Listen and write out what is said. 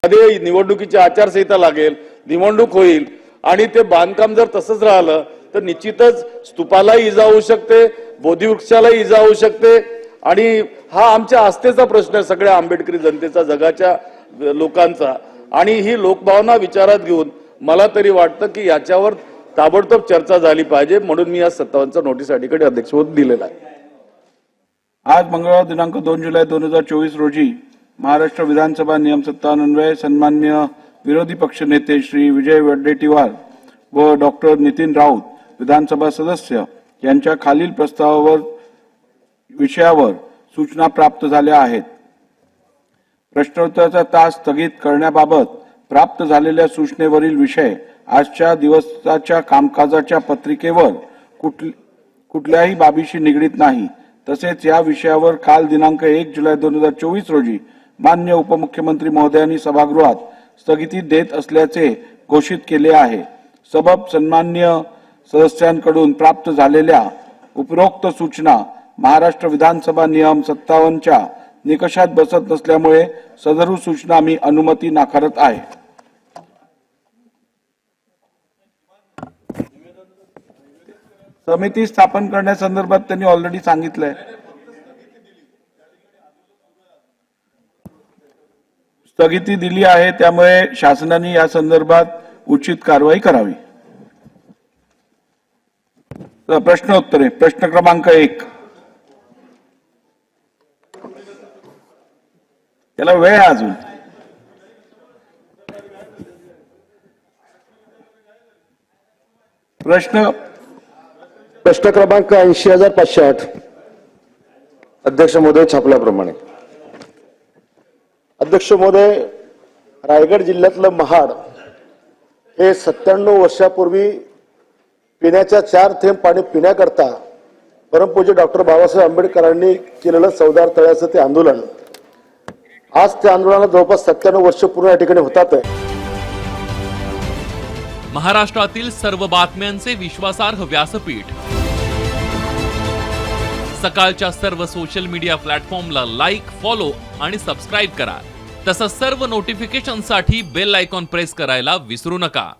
मध्ये निवडणुकीची आचारसंहिता लागेल, निवडणूक होईल आणि ते बांधकाम जर तसंच राहिलं तर निश्चितच स्तूपाला इजा होऊ शकते, बोधिवृक्षाला इजा होऊ शकते आणि हा आमच्या आस्थेचा प्रश्न आहे सगळ्या आंबेडकरी जनतेचा, जगाच्या लोकांचा. आणि ही लोकभावना विचारात घेऊन मला तरी वाटतं की याच्यावर ताबडतोब चर्चा झाली पाहिजे, म्हणून मी या 57चा नोटीस अधिकारी अध्यक्षपद दिलेला आहे. आज मंगळवार दिनांक 2 जुलै 2024 रोजी महाराष्ट्र विधानसभा नियम 57 अन्वये सन्मान्य विरोधी पक्ष नेते श्री विजय वडेट्टीवार व डॉक्टर नितीन राऊत विधानसभा सदस्य यांच्या खालील विषयावर सूचना प्राप्त झाल्या आहेत. प्रश्नोत्तराचा तास स्थगित करण्याबाबत प्राप्त झालेल्या सूचनेवरील विषय आजच्या दिवसाच्या कामकाजाच्या पत्रिकेवर कुठल्याही बाबीशी निगडीत नाही. तसेच या विषयावर काल दिनांक 1 जुलै 2024 रोजी माननीय उपमुख्यमंत्री महोदयांनी सभागृहात स्थगिती देत असल्याचे घोषित केले आहे. सबब सन्मान्य सदस्यांकडून प्राप्त झालेल्या उपरोक्त सूचना महाराष्ट्र विधानसभा नियम 57च्या निकषात बसत नसल्यामुळे सदर सूचना मी अनुमती नाकारत आहे. समिती स्थापन करण्यासंदर्भात त्यांनी ऑलरेडी सांगितलंय. स्थगिती दिली आहे, त्यामुळे शासनाने या संदर्भात उचित कारवाई करावी. प्रश्नोत्तरे. प्रश्न क्रमांक 1. त्याला वेळ आहे अजून. प्रश्न क्रमांक 80,508. अध्यक्ष महोदय छापल्याप्रमाणे. अध्यक्ष महोदय, रायगड जिल्ह्यातलं महाड हे 97 वर्षापूर्वी पिण्याच्या 4 थेंब पाणी पिण्याकरता परमपूज्य डॉक्टर बाबासाहेब आंबेडकरांनी केलेलं चौदार तळ्याचं ते आंदोलन, आज त्या आंदोलनाला जवळपास 97 वर्ष पूर्ण या ठिकाणी होतात आहे. महाराष्ट्रातील सर्व बातम्यांचे विश्वासार्ह व्यासपीठ, सकाळच्या सर्व सोशल मीडिया प्लॅटफॉर्मला लाईक, फॉलो आणि सबस्क्राईब करा. तसंच सर्व नोटिफिकेशनसाठी बेल आयकॉन प्रेस करायला विसरू नका.